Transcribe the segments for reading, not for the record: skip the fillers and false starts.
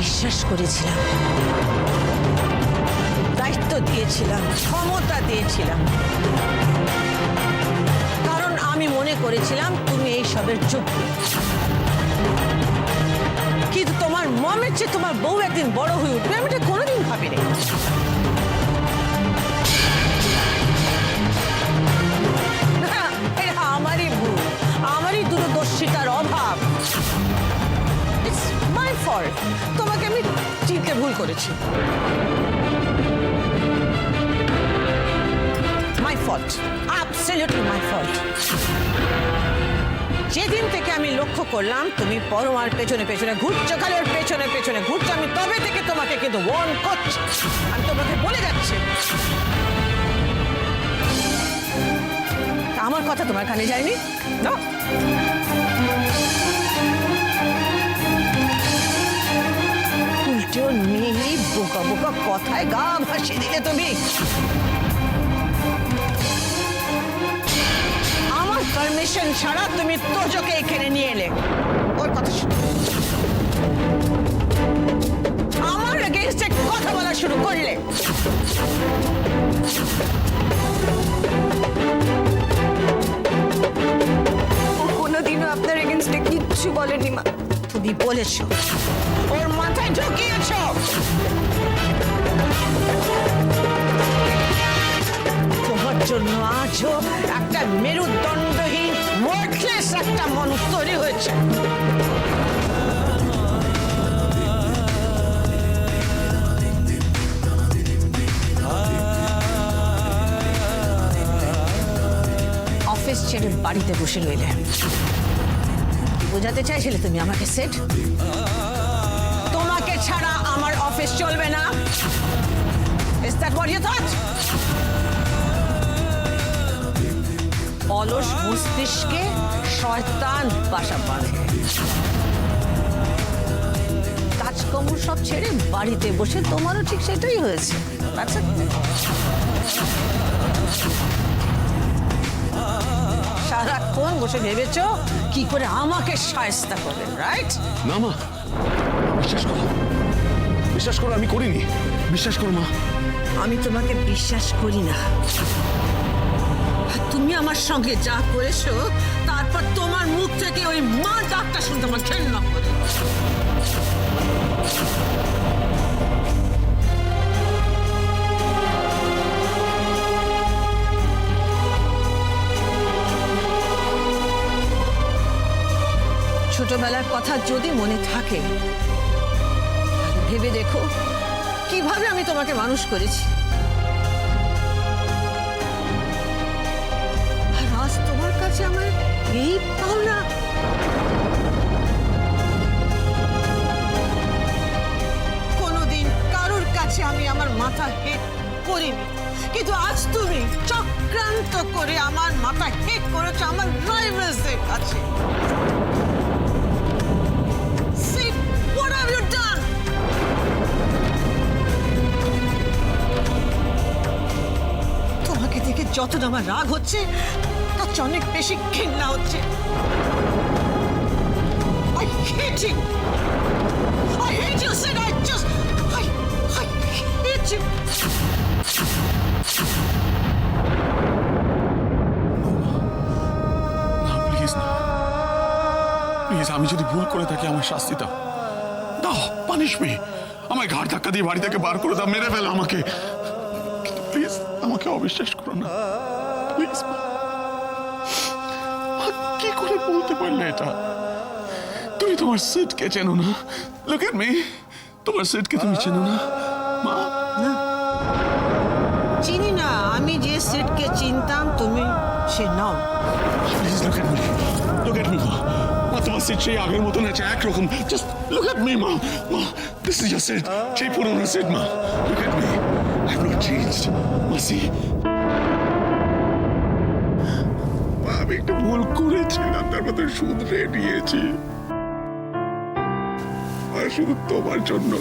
বিশ্বাস করেছিলাম, দায়িত্ব দিয়েছিলাম, ক্ষমতা দিয়েছিলাম, কারণ আমি মনে করেছিলাম তুমি এই সবের যোগ্য। কিন্তু তোমার মমের চেয়ে তোমার বউ একদিন বড় হয়ে উঠবে আমি এটা কোনোদিন ভাবিনি। এটা আমারই ভুল, আমারই দূরদর্শিতার অভাব। It's my fault. তোমাকে আমি চিনতে ভুল করেছি। My fault, absolutely my fault. যেদিন থেকে আমি লক্ষ্য করলাম তুমি পরমার পেছনে পেছনে ঘুরছো, খালি ওর পেছনে পেছনে ঘুরছো, আমি তবে থেকে তোমাকে কিন্তু ওয়ার্ন করছি, আমি তোমাকে বলে যাচ্ছি। আমার কথা তোমার কানে যায়নি? না, উল্টো মেয়েই বোকা বোকা কথায় গা ভাসিয়ে দিলে তুমি। আমার পারমিশন ছাড়া তুমি তোজোকে এখানে নিয়ে এলে, ওর কথা শুনে আমার এগেইনস্টে কথা বলা শুরু করলে। কোনোদিনও আপনার এগেইনস্টে কিচ্ছু বলেনি মা। তুমি বলেছ, ওর মাথায় ঢুকিয়েছ। তোমার জন্য আজও একটা মেরুদণ্ডহীন ওয়ার্থলেস একটা মানুষ তৈরি হয়েছে। অফিস ছেড়ে বাড়িতে বসে রইলে বোঝাতে চাইছিলে তুমি আমাকে সেট? তোমাকে ছাড়া আমার অফিস চলবে না। Is that what you thought? অলস মস্তিষ্কে শয়তান বাসা বাঁধে। কাজকর্ম সব ছেড়ে বাড়িতে বসে তোমারও ঠিক সেটাই হয়েছে। আচ্ছা, সারাক্ষণ বসে ভেবেছো কি করে আমাকে শায়েস্তা করবেন, রাইট? না মা, বিশ্বাস করো, বিশ্বাস করো, আমি করিনি। বিশ্বাস করো মা। আমি তোমাকে বিশ্বাস করি না। তুমি আমার সঙ্গে যা করেছো তারপর তোমার মুখ থেকে ওই মা ডাকটা শুনতে আমার ঘেন্না করে। ছোটবেলার কথা যদি মনে থাকে ভেবে দেখো কিভাবে আমি তোমাকে মানুষ করেছি। আর আজ তোমার কাছে আমার এই পাওনা। কোনোদিন কারোর কাছে আমি আমার মাথা হেট করিনি, কিন্তু আজ তুমি চক্রান্ত করে আমার মাথা হেট করেছো আমার রাইভালসদের কাছে। What have you done? তোমাকে দেখে যতটা আমার রাগ হচ্ছে তার চেয়ে অনেক বেশি ঘৃণা হচ্ছে। I hate you. I hate you, Sid. I hate you. না প্লিজ, না প্লিজ, আমি যদি ভুল করে থাকি আমার শাস্তি দাও, দাও, পানিশ মি। আমায় ঘাড় ধাক্কা দিয়ে বাড়ি থেকে বার করে দাও, মেরে ফেলো আমাকে, কিন্তু প্লিজ আমাকে অবিশ্বাস করো না, প্লিজ। কি করে বলতে পারলে এটা? তুমি তোমার সিটকে চেনো না। লুক এট মি, তোমার সিটকে তুমি চেনো না মা। না, চিনি না। আমি যে সিটকে চিনতাম তুমি সে নাও। Please look at me, look at me মা। তোমার সিট সেই আগের মতন আছে, একরকম। জাস্ট লুক এট মি মা। মা, দিস ইজ ইয়োর সিট, সেই পুরনো সিট মা। Look at me, I have not changed. মাসি, আমি একটু ভুল করেছিলাম, তার মধ্যে শুধরে নিয়েছি। আর শুধু তোমার জন্য,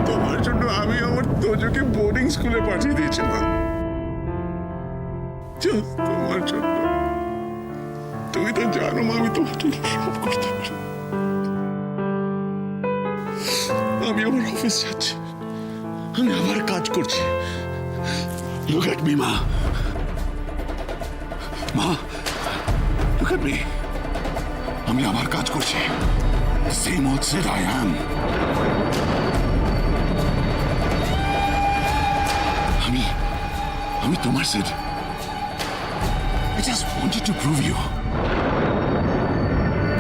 তোমার জন্য আমি আমার তোজোকে বোর্ডিং স্কুলে পাঠিয়ে দিয়েছিলাম। জাস্ট তোমার জন্য। তুমি তো জানো আমি তোমার জন্য সব করতাম। আমি আমার অফিস যাচ্ছি, আমি আবার কাজ করছি। Look at me, মা। মা, look at me। আমি আবার কাজ করছি। Same old Sid I am। আমি তোমার Sid। I just wanted to prove you।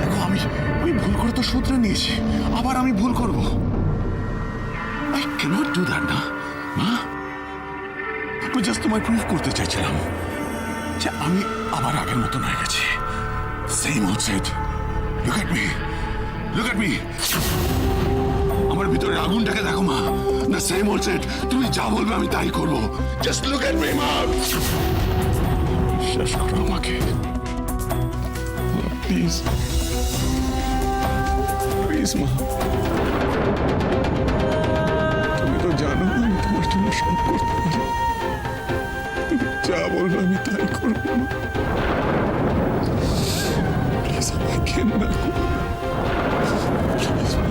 দেখো, আমি ভুল করে তো শুধরে নিয়েছি, আবার আমি ভুল করব। I cannot do that না, মা। আমি জাস্ট তোমায় প্রুভ করতে চাইছিলাম যে আমি আবার আগের মতন হয়ে গেছি। Same old Sid। Look at me, look at me। আমার ভিতরে আগুনটাকে দেখো মা। না, সেম ওল্ড Sid, তুমি যা বলবে আমি তাই করবো। জাস্ট লুক এট মি, মা। বিশ্বাস করো আমাকে, প্লিজ প্লিজ মা। তুমি তো জানো আমি তোমার জন্য সব করতে পারি। তুমি যা বলবে আমি তাই করবো মা। প্লিজ আমাকে ঘেন্না করো, প্লিজ মা।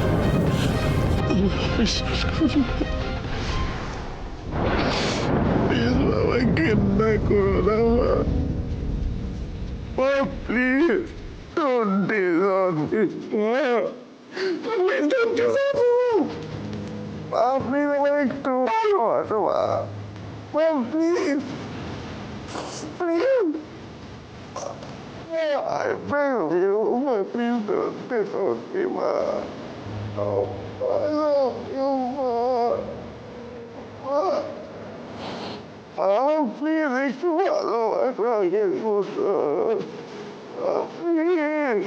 বিশ্বাস করো, প্লিজ বাবা, ঘেন্না করো না মা। Please don't do this, please don't do that। আপনি একটু ভালোবাসো মা, please please. I beg you, please don't disown me, ma। Oh, I love you, ma। Please একটু ভালোবাসো আমাকে, প্লিজ।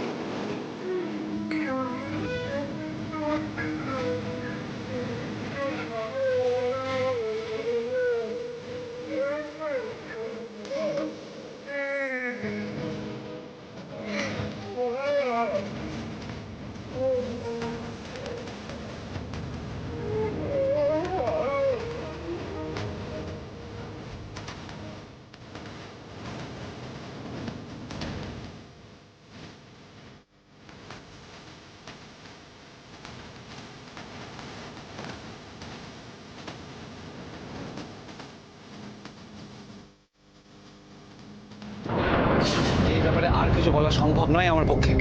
এই ব্যাপারে আর কিছু বলা সম্ভব নয় আমার পক্ষে।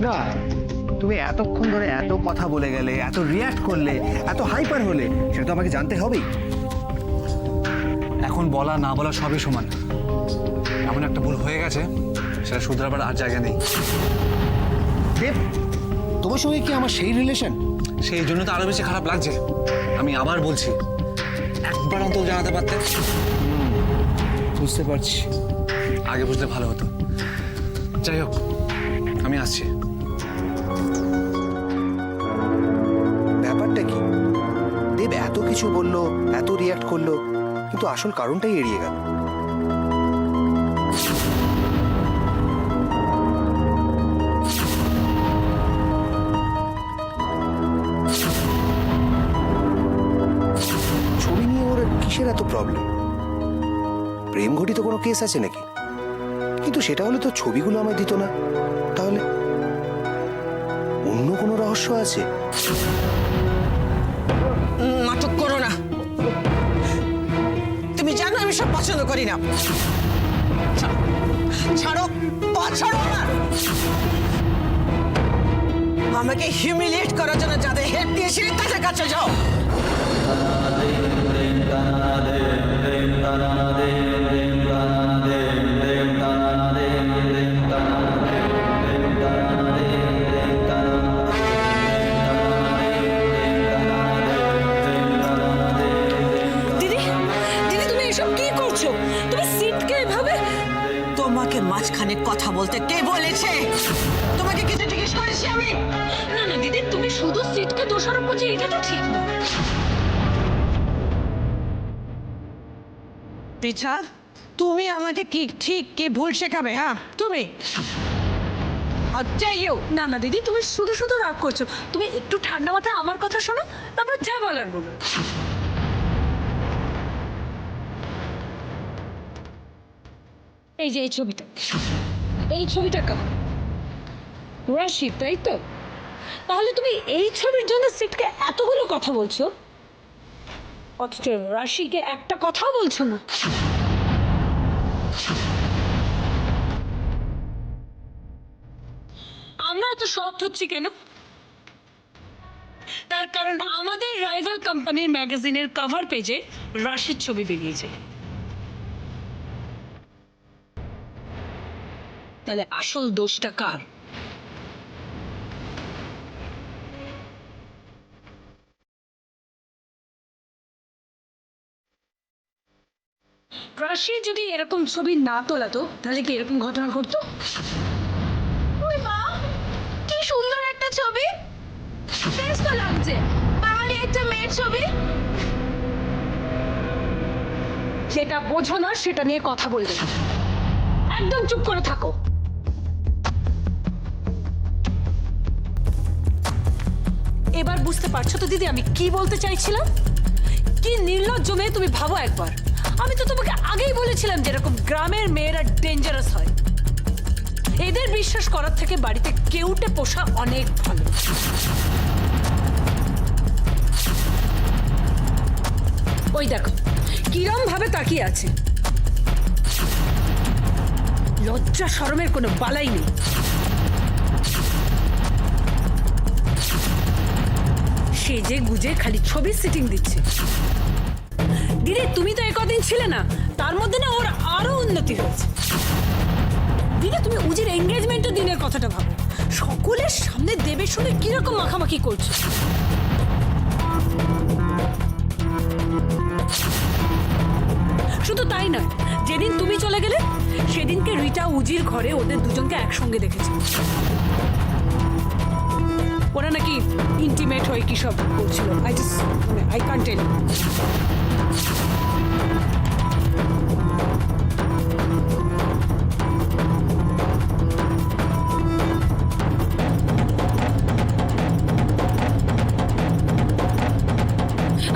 না, তুমি এতক্ষণ ধরে এত কথা বলে গেলে, এত রিয়াক্ট করলে, এত হাইপার হলে, সেটা তো আমাকে জানতে হবেই। এখন বলা না বলা সবই সমান। এমন একটা ভুল হয়ে গেছে, সেটা শুধরাবার আর জায়গা নেই। দেব, তোমার সঙ্গে কি আমার সেই রিলেশন? সেই জন্য তো আরো বেশি খারাপ লাগছে। আমি আবার বলছি, একবার অন্তত জানাতে পারতে। বুঝতে পারছি। আগে বুঝলে ভালো হতো। যাই হোক, আমি আসছি। ব্যাপারটা কি? দেব এত কিছু বললো, এত রিয়াক্ট করলো, কিন্তু আসল কারণটাই এড়িয়ে গেল। ছবি নিয়ে ওর কিসের এত প্রবলেম? প্রেম ঘটিত কোনো কেস আছে নাকি? কিন্তু সেটা হলে তো ছবিগুলো আমায় দিত না। তাহলে অন্য কোনো রহস্য আছে? নাটক করো না। তুমি জানো আমি সব পছন্দ করি না। ছাড়ো, পা ছাড়ো না। আমাকে হিউমিলিয়েট করার জন্য যাদের হেল্প দিয়েছিলে তাদের কাছে যাও। তোমাকে মাঝখানে কথা বলতে কে বলেছে? তোমাকে কিছু জিজ্ঞেস করেছি আমি? না না দিদি, তুমি শুধু সিটকে দোষারোপ করছো, এটা তো ঠিক না। পিছা, তুমি আমাকে কি ঠিক কি ভুল শেখাবে? হ্যাঁ, তুমি। না না দিদি, তুমি শুধু শুধু রাগ করছো। তুমি একটু ঠান্ডা মাথায় আমার কথা শোনো, তারপর যা বলার বলো। এই যে এই ছবিটা কেমন? রাশিদ, তাই তো? তাহলে তুমি এই ছবির জন্য সিটকে এতগুলো কথা বলছো, অথচ রাশিকে একটা কথাও বলছো না। আমরা এত শক্ট হচ্ছি কেন? তার কারণ আমাদের রাইভাল কোম্পানির ম্যাগাজিনের কভার পেজে রাশির ছবি বেরিয়েছে। তাহলে আসল দোষটা কার? রাশি যদি এরকম ছবি না তোলাতো তাহলে কি এরকম ঘটনা ঘটতো? ওই মা, কি সুন্দর একটা ছবি, বেশ তো লাগছে, বাঙালি একটা মেয়ের ছবি। যেটা বোঝো না সেটা নিয়ে কথা বলবে না, একদম চুপ করে থাকো। এবার বুঝতে পারছো তো দিদি আমি কি বলতে চাইছিলাম? কি নির্লজ্জ মেয়ে তুমি, ভাবো একবার। আমি তো তোমাকে আগেই বলেছিলাম যে এরকম গ্রামের মেয়েরা ডেঞ্জারাস হয়, এদের বিশ্বাস করার থেকে বাড়িতে কেউটে পোষা অনেক ভালো। ওই দেখো কিরম ভাবে তাকিয়ে আছে, লজ্জা শরমের কোনো বালাই নেই। সেজে গুজে খালি ছবি সিটিং দিচ্ছে। দিদি তুমি তো একদিন ছিলে না, তার মধ্যে না ওর আরো উন্নতি হয়েছে। দিদি তুমি উজির এঙ্গেজমেন্টের দিনের কথাটা ভাবো, সকলের সামনে দেবের সঙ্গে কিরকম মাখামাখি করছে। শুধু তাই নয়, যেদিন তুমি চলে গেলে সেদিনকে রিটা উজির ঘরে ওদের দুজনকে একসঙ্গে দেখেছে। ওরা নাকি ইন্টিমেট হয়ে কি সব করছিল। আই কান্ট টেল।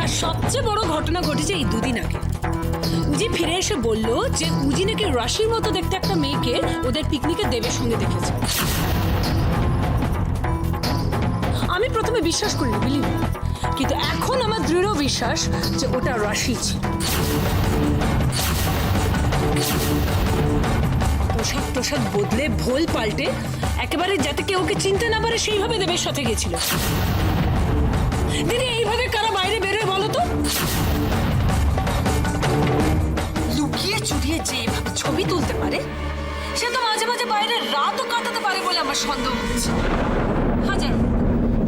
আর সবচেয়ে বড় ঘটনা ঘটেছে এই দুদিন আগে। উজি ফিরে এসে বলল যে উজি নাকি রাশির মতো দেখতে একটা মেয়েকে ওদের পিকনিকে দেবের সঙ্গে দেখেছে। আমি প্রথমে বিশ্বাস করিনি, বিলিভ, কিন্তু এখন আমার দৃঢ় বিশ্বাস যে ওটা রাশি ছিল। পোশাক টোশাক বদলে ভোল পাল্টে একেবারে যাতে কেউ ওকে চিনতে না পারে সেইভাবে দেবের সাথে গেছিল। দিদি এইভাবে কারা বাইরে বেরোয় বলো তো? লুকিয়ে চুরিয়ে যে এভাবে ছবি তুলতে পারে সে তো মাঝে মাঝে বাইরে রাতও কাটাতে পারে বলে আমার সন্দেহ হচ্ছে। হাজার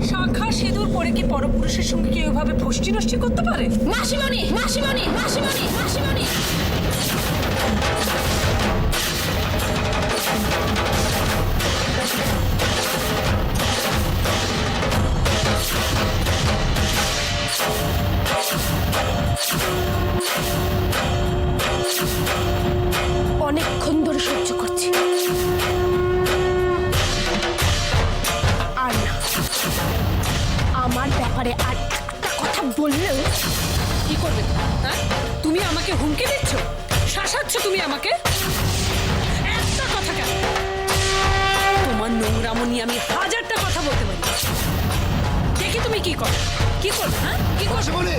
শাখা সিঁদুর পরে কি পরপুরুষের সঙ্গে কেউ এভাবে ফষ্টি নষ্টি করতে পারে? মাসিমণি, মাসিমণি, মাসিমণি, মাসিমণি। অনেকক্ষণ ধরে সহ্য করছি, আর না, আমার ব্যাপারে আর একটা কথা বললেও কি করবে? হ্যাঁ, তুমি আমাকে হুমকি দিচ্ছ, শাসাচ্ছ তুমি আমাকে। একটা কথা কেন, তোমার নোংরামো নিয়ে আমি হাজারটা কথা বলতে পারি। দেখি তুমি কি করো, কি করবে? হ্যাঁ, কি করবে?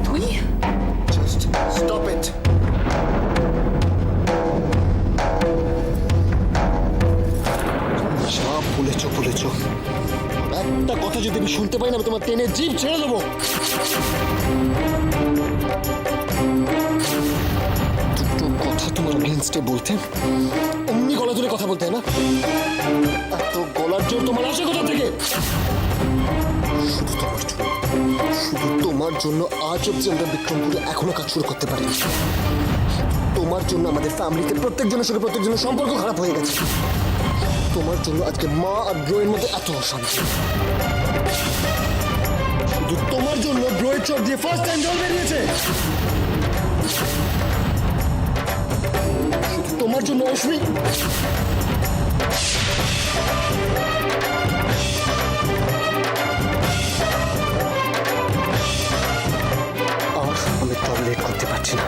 তুই Just stop it. যা বলেছ বলেছ, একটা কথা যদি আমি শুনতে পাই না আমি তোমার টেনে জিভ ছেড়ে দেবো। দুটো কথা তোমার এগেইনস্টে বলতে অমনি গলা ধরে কথা বলতে হয় না? এত গলার জোর তোমার আসে কোথা থেকে? শুধু তোমার জন্য আজ অব্দি আমরা বিক্রমপুরে এখনো কাজ শুরু করতে পারি। তোমার জন্য আমাদের ফ্যামিলিতে প্রত্যেকজনের সঙ্গে প্রত্যেকজনের সম্পর্ক খারাপ হয়ে গেছে। তোমার জন্য আজকে মা আর ব্রোয়ের মধ্যে এত অশান্তি। শুধু তোমার জন্য ব্রোয়ের চোখ দিয়ে ফার্স্ট টাইম জল বেরিয়েছে। শুধু তোমার জন্য অশ্মি আর আমি টয়লেট করতে পারছি না।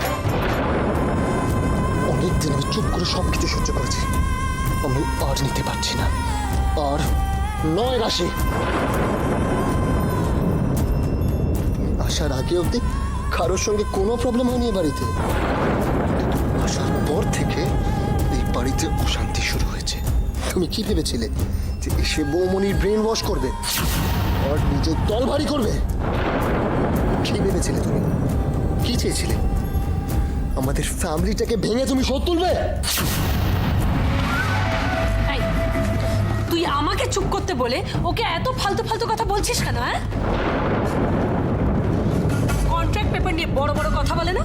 চুপ করে সব কিছু সহ্য করেছি, আমি আর নিতে পারছি না। আর নয় রাশি, আসার আগে অব্দি কারোর সঙ্গে কোনো প্রবলেম হয়নি এ বাড়িতে। আসার পর থেকে এই বাড়িতে অশান্তি শুরু হয়েছে। তুমি কি ভেবেছিলে যে এসে বৌমনির ব্রেন ওয়াশ করবে আর নিজের দল ভারী করবে? কি ভেবেছিলে তুমি? কি চেয়েছিলে? আমাদের ফ্যামিলিটাকে ভেঙে তুমি শোধ তুলবে? এই, তুই আমাকে চুপ করতে বলে ওকে এত ফালতু ফালতু কথা বলছিস কেন? হ্যাঁ, কন্ট্রাক্ট পেপার নিয়ে বড় বড় কথা বলে না?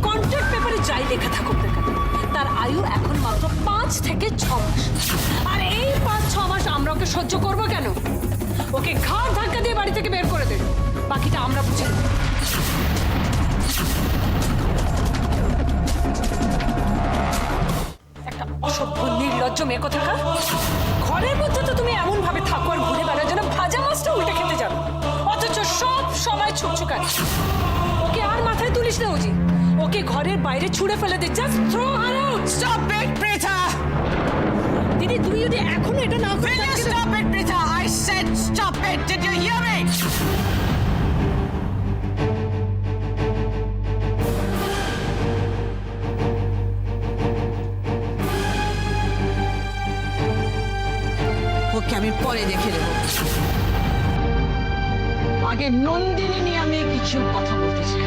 কন্ট্রাক্ট পেপারে যাই লেখা থাকুক না কেন, তার আয়ু এখন মাত্র 5 থেকে 6 মাস। আর এই 5-6 মাস আমরা ওকে সহ্য করবো কেন? ওকে ঘাড় ধাক্কা দিয়ে বাড়ি থেকে বের করে দেন, বাকিটা আমরা বুঝে নেব। একটা অসভ্য নির্লজ্জ মেয়ে কোথাকার। ঘরের মধ্যে তো তুমি এমন ভাবে থাকো আর ঘুরে বেড়ার জন্য ভাজা মাছটা উল্টে খেতে যাবে, অথচ সব সময় ছুকছুকানি। ওকে আর মাথায় তুলিস না উজি, ওকে ঘরের বাইরে ছুঁড়ে ফেলে দে। Just throw her out. Stop it, Pritha! দিদি, তুমি যদি এখনো এটা না করে Will you stop it, Pritha? I said stop it. Did you hear me? ওকে আমি পরে দেখে নেব, আগে নন্দিনী নিয়ে আমি কিছু কথা বলতে চাই।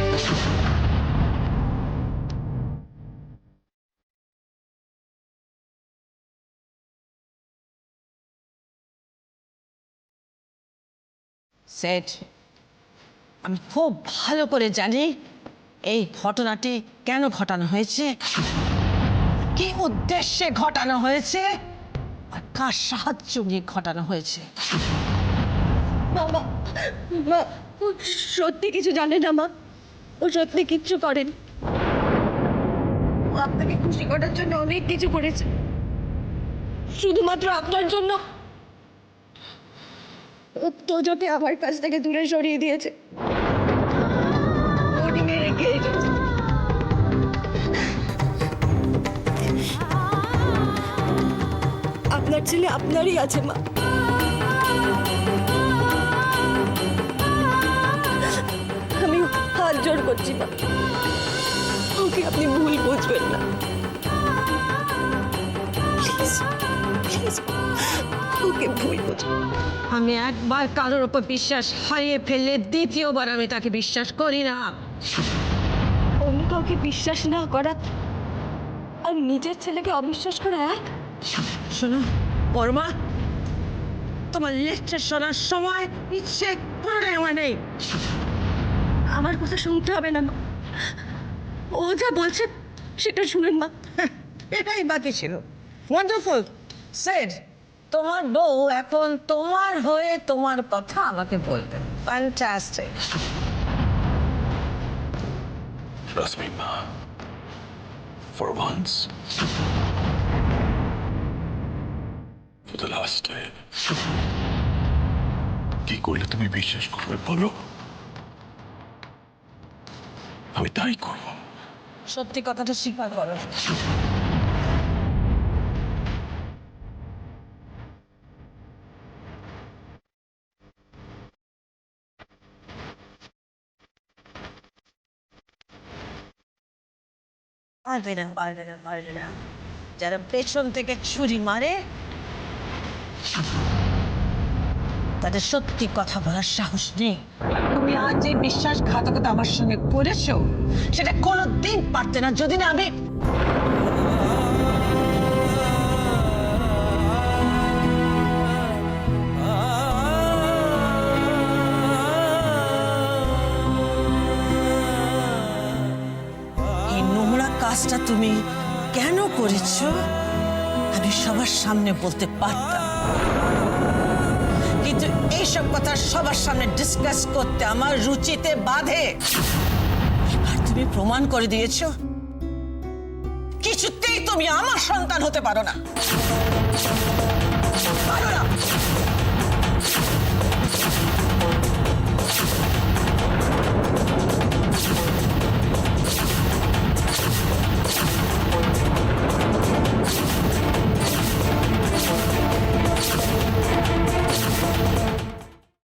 সেট, আমি খুব ভালো করে জানি এই ঘটনাটি কেন ঘটানো হয়েছে, কি উদ্দেশ্যে ঘটানো হয়েছে, আর কার সাহায্য নিয়ে ঘটানো হয়েছে। বাবা, মা, ও সত্যি কিছু জানে না মা। ও সত্যি কিচ্ছু করেন। ও আপনাকে খুশি করার জন্য অনেক কিছু করেছে, শুধুমাত্র আপনার জন্য। ও তোজোকে আমার কাছ থেকে দূরে সরিয়ে দিয়েছে। ওরই মেরে খেয়েছে। আপনার ছেলে আপনারই আছে মা। আমি হাত জোড় করছি মা, ওকে আপনি ভুল বুঝবেন না। প্লিজ প্লিজ, ওকে ভুল বুঝবেন। আমি একবার কারোর ওপর বিশ্বাস হারিয়ে ফেললে দ্বিতীয়বার আমি তাকে বিশ্বাস করি না। অন্য কাউকে বিশ্বাস না করা আর নিজের ছেলেকে অবিশ্বাস করা এক। শোনো পরমা, তোমার লেকচার শোনার সময় ইচ্ছে করে আমার নেই। আমার কথা শুনতে হবে না মা, ও যা বলছে সেটা শুনুন মা। এটাই বাকি ছিল। ওয়ান্ডারফুল সেড, তোমার বউ এখন তোমার হয়ে তোমার কথা আমাকে বলবে। Fantastic. Trust me, Ma. For once. For the last time. কি করলে তুমি বিশ্বাস করবে বলো? আমি তাই করব। সত্যি কথাটা স্বীকার করো। পারবে না। যারা পেছন থেকে ছুরি মারে তাদের সত্যি কথা বলার সাহস নেই। তুমি আজ যে বিশ্বাসঘাতকতা আমার সঙ্গে করেছো সেটা কোনোদিন পারতে না যদি না আমি এই নোংরা কাজটা তুমি কেন করেছো আমি সবার সামনে বলতে পারতাম, কিন্তু এইসব কথা সবার সামনে ডিসকাস করতে আমার রুচিতে বাধে। আর তুমি প্রমাণ করে দিয়েছো কিছুতেই তুমি আমার সন্তান হতে পারো না। পারো না।